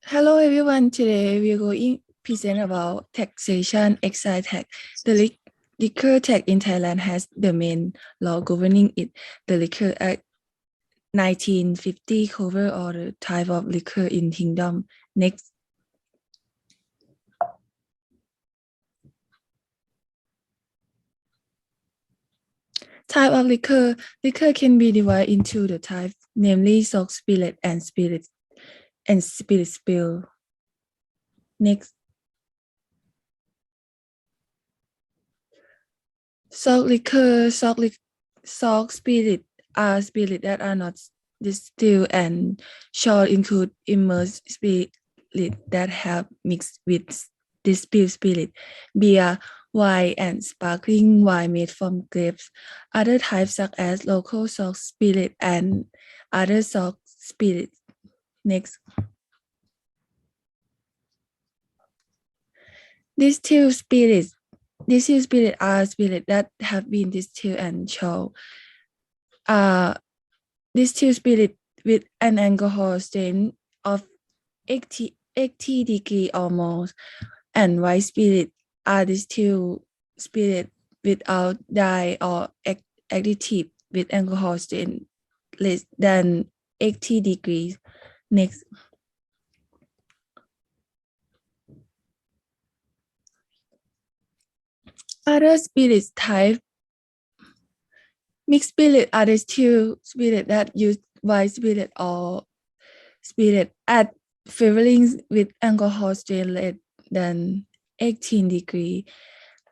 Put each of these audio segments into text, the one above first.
Hello everyone. Today we are going present about taxation, excise tax. The liquor tax in Thailand has the main law governing it. The Liquor Act 1950 cover all the type of liquor in kingdom. Next, type of liquor. Liquor can be divided into the type, namely soft spirit and spirit spill. Next, soft spirit are spirit that are not distilled and short include immersed spirit that have mixed with distilled spirit, beer, wine, and sparkling wine made from grapes. Other types such as local soft spirit and other soft spirit. Next. Distilled spirits. Distilled spirits are spirits that have been distilled and short. Distilled spirit with an alcohol strength of 80 degree or more, and white spirit are distilled spirit without dye or additive with alcohol strength less than 80 degrees. Next. Other spirits type. Mixed spirit are distilled spirit that use white spirit or spirit at flavoring with alcohol strength less than 18 degree.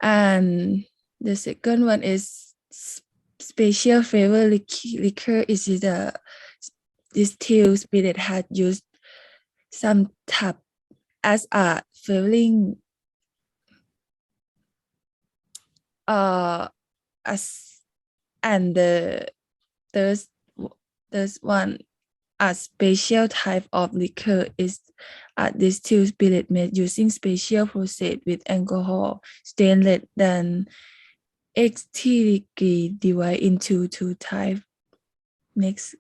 And the second one is special flavor liquor is the distilled spirit had used some tap as a flavoring as and the third one a special type of liquor is a distilled spirit made using special process with alcohol strength less than 80 degree divided into two types. Next.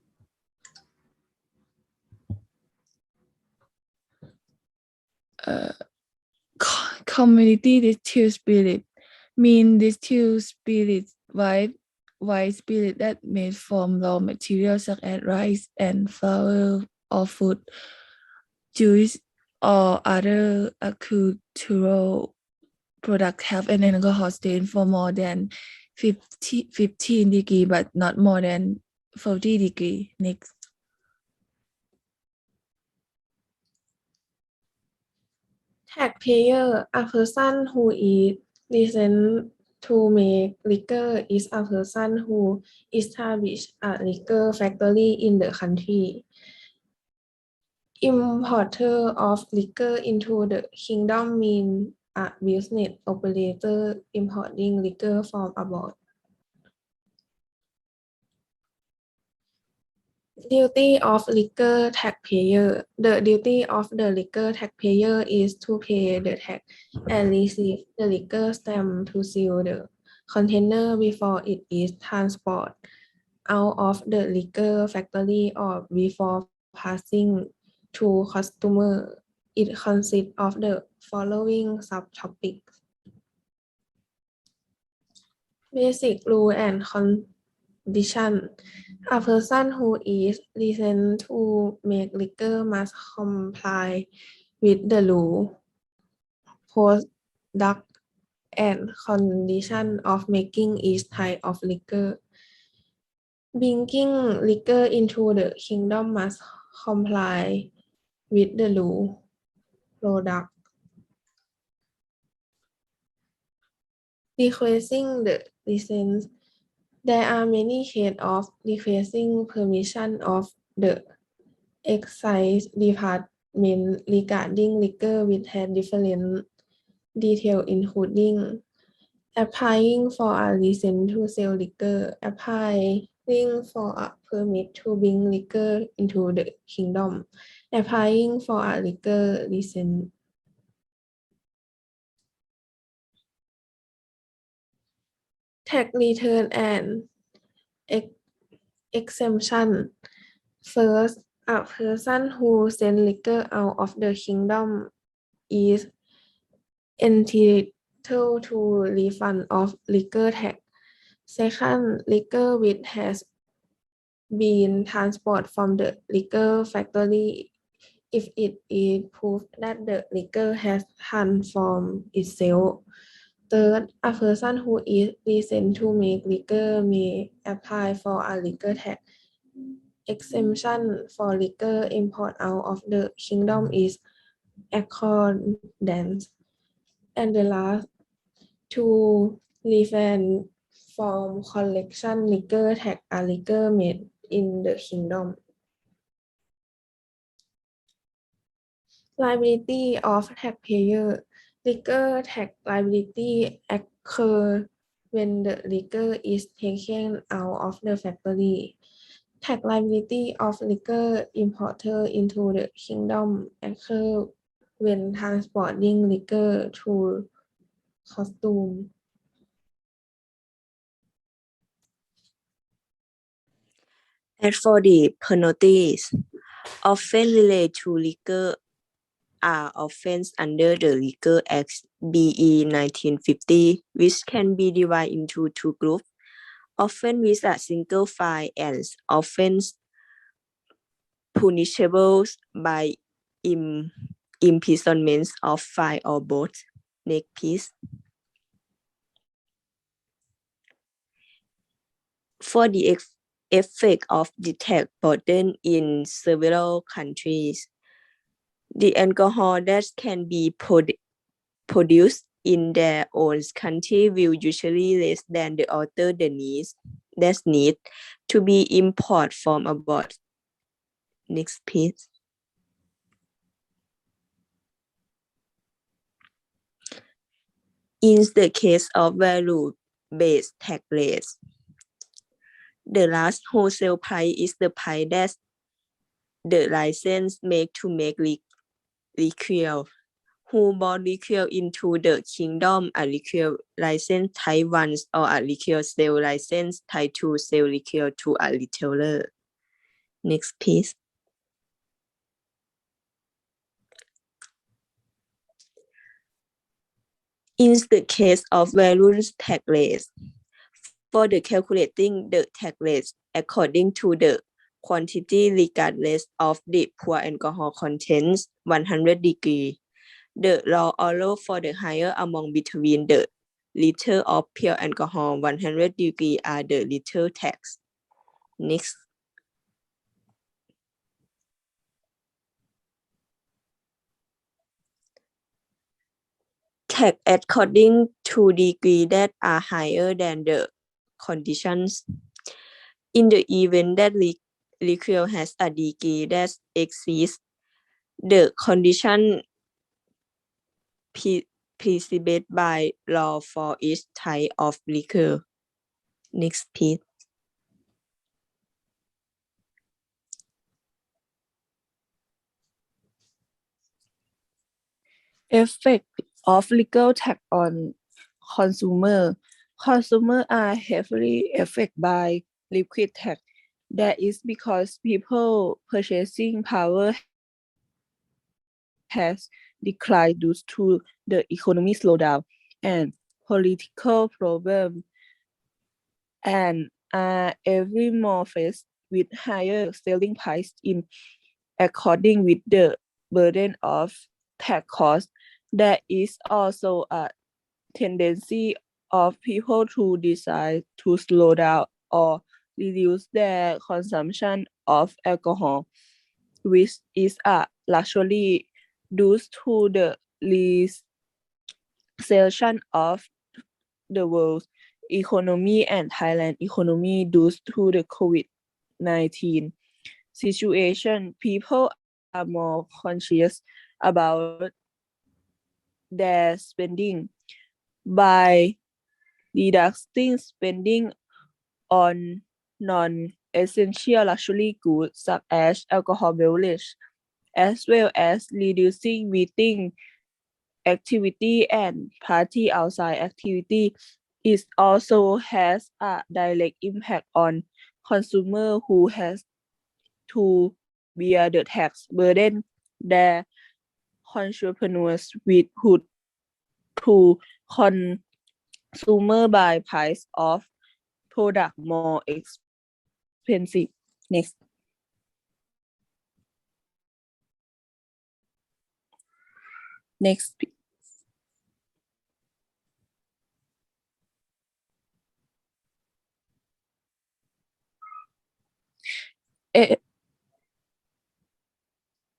Community distilled spirit mean distilled spirit white spirit that made from raw materials such as rice and flour or food, juice, or other agricultural products have an alcohol strength for more than 15 degree but not more than 40 degree. Next. Taxpayer, a person who is licensed to make liquor is a person who established a liquor factory in the country. Importer of liquor into the kingdom means a business operator importing liquor from abroad. Duty of liquor taxpayer. The duty of the liquor taxpayer is to pay the tax and receive the liquor stamp to seal the container before it is transported out of the liquor factory or before passing to customer. It consists of the following subtopics. Basic rule and condition. A person who is licensed to make liquor must comply with the rule, product, and condition of making each type of liquor. Bringing liquor into the kingdom must comply with the rule, product. Requesting the license. There are many cases of requesting permission of the excise department regarding liquor which had different details including applying for a license to sell liquor, applying for a permit to bring liquor into the kingdom, applying for a liquor license. Tax return and exemption. First, A person who sends liquor out of the kingdom is entitled to refund of liquor tax. Second, liquor which has been transported from the liquor factory if it is proved that the liquor has transformed itself. Third, a person who is licensed to make liquor may apply for a liquor tax exemption for liquor import out of the kingdom is accordance. And the last, to refrain from collection liquor tax a liquor made in the kingdom. Liability of taxpayer. Liquor tax liability occur when the liquor is taken out of the factory. Tax liability of liquor imported into the kingdom occur when transporting liquor through customs. As for the penalties, often related to liquor are offense under the Liquor Act BE 1950, which can be divided into two groups: offense with a single fine and offense punishable by imprisonment of fine or both. Next, please. For the effect of the tax burden in several countries, the alcohol that can be produced in their own country will usually less than the other the needs that need to be imported from abroad. Next, please. In the case of value-based tax rates, the last wholesale price is the price that the license make to make liquor. Who bought liquor into the kingdom, a liquor license type 1 or a liquor sale license type 2 sell liquor to a retailer. Next, please. In the case of various tax rates, for the calculating the tax rates according to the quantity regardless of the poor alcohol content 100 degree, the law allows for the higher amount between the liter of pure alcohol 100 degree are the liter tax. Next. Tax according to degree that are higher than the conditions. In the event that liquor has a degree that exceeds the condition prescribed by law for each type of liquor. Next, please. Effect of legal tax on consumer. Consumers are heavily affected by liquid tax. That is because people purchasing power has declined due to the economy slowdown and political problems, and are every more faced with higher selling price in according with the burden of tax costs. There is also a tendency of people to decide to slow down or reduce their consumption of alcohol, which is largely due to the recession of the world's economy and Thailand economy due to the COVID-19 situation. People are more conscious about their spending by reducing spending on non-essential luxury goods such as alcohol beverage, as well as reducing meeting activity and party outside activity. It also has a direct impact on consumer who has to via the tax burden their consumers with hood to consumer by price of product more expensive. Next. Next.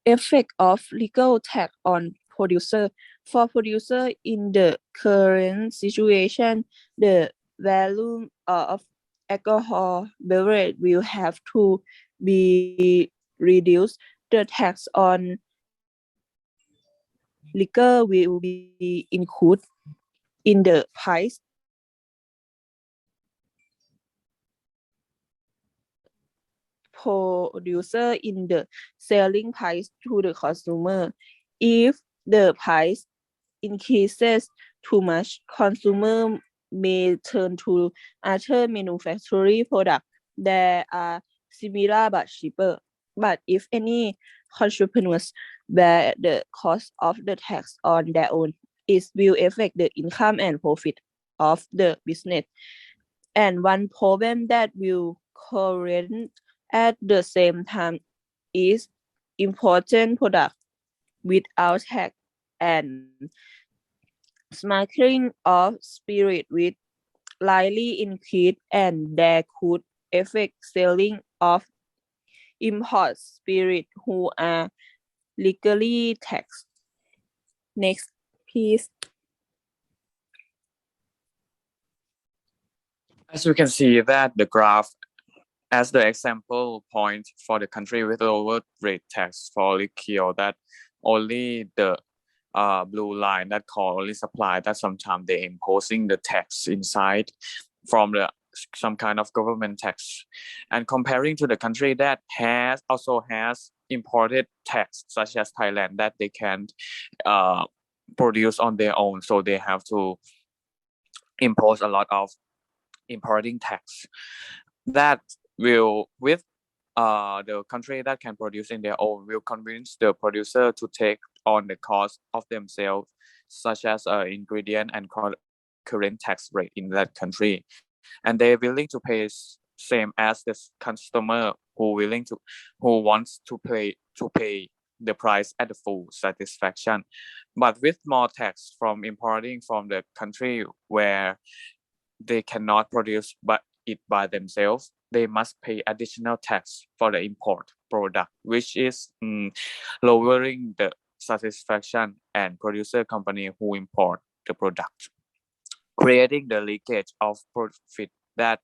Effect of legal tax on producer. For producer in the current situation, the value of alcohol beverage will have to be reduced. The tax on liquor will be included in the price. Producer in the selling price to the consumer. If the price increases too much, consumer may turn to other manufacturing products that are similar but cheaper. But if any consumers bear the cost of the tax on their own, it will affect the income and profit of the business. And one problem that will current at the same time is important product without tax and smuggling of spirit with likely increase, and there could affect selling of import spirit who are legally taxed. Next, please. As you can see that the graph as the example point for the country with lower rate tax for liquor, that only the blue line that call only supply, that sometimes they imposing the tax inside from the some kind of government tax, and comparing to the country that also has imported tax such as Thailand, that they can produce on their own, so they have to impose a lot of importing tax. That will, with the country that can produce in their own, will convince the producer to take on the cost of themselves, such as ingredient and current tax rate in that country, and they're willing to pay same as the customer who wants to pay the price at the full satisfaction. But with more tax from importing from the country where they cannot produce it by themselves, they must pay additional tax for the import product, which is lowering the satisfaction and producer company who import the product, creating the leakage of profit that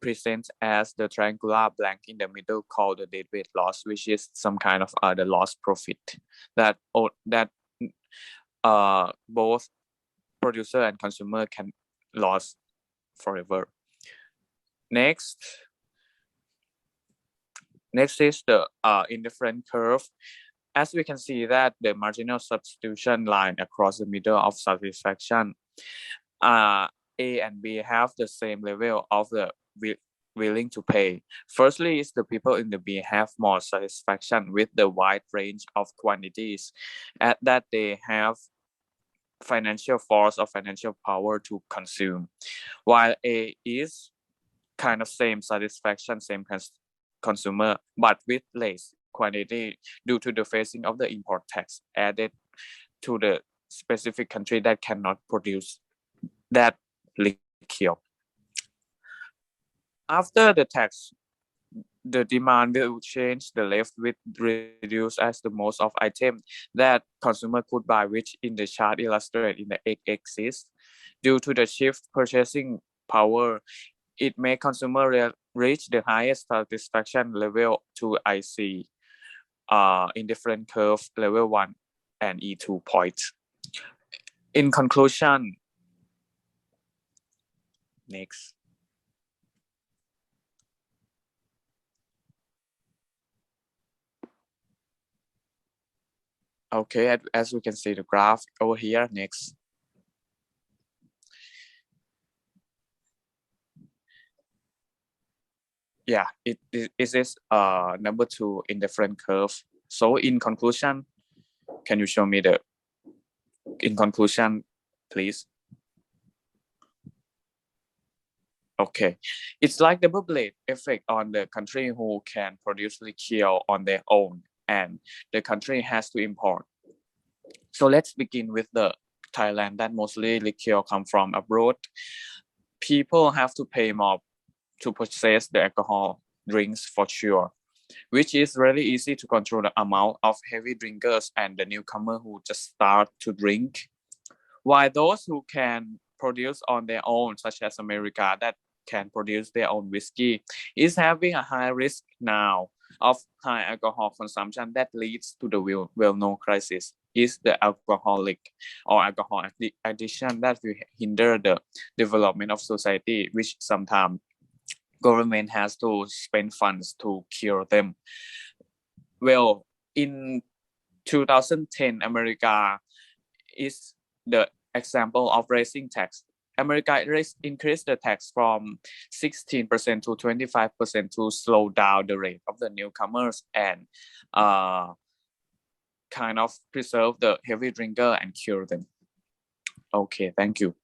presents as the triangular blank in the middle called the deadweight loss, which is some kind of the lost profit that both producer and consumer can lose forever. Next is the indifferent curve. As we can see that the marginal substitution line across the middle of satisfaction, A and B have the same level of the willing to pay. Firstly, is the people in the B have more satisfaction with the wide range of quantities, and that they have financial force or financial power to consume, while A is kind of same satisfaction, same consumer, but with less quantity due to the facing of the import tax added to the specific country that cannot produce that liquor. After the tax, the demand will change. The left will reduce as the most of items that consumer could buy, which in the chart illustrated in the x-axis. Due to the shift purchasing power, it may consumer reach the highest satisfaction level to IC in different curve level 1 and E2 points. In conclusion, next. Okay, as we can see the graph over here, next. yeah, it is number 2 in different curve. So in conclusion, can you show me the in conclusion, please? Okay, it's like the blade effect on the country who can produce liquor on their own, and the country has to import. So let's begin with the Thailand that mostly liquor come from abroad. People have to pay more to purchase the alcohol drinks for sure, which is really easy to control the amount of heavy drinkers and the newcomer who just start to drink. While those who can produce on their own, such as America, that can produce their own whiskey, is having a high risk now of high alcohol consumption that leads to the well-known crisis is the alcoholic or alcohol addiction that will hinder the development of society, which sometimes government has to spend funds to cure them. Well, in 2010, America is the example of raising tax. America increased the tax from 16% to 25% to slow down the rate of the newcomers and kind of preserve the heavy drinker and cure them. Okay, thank you.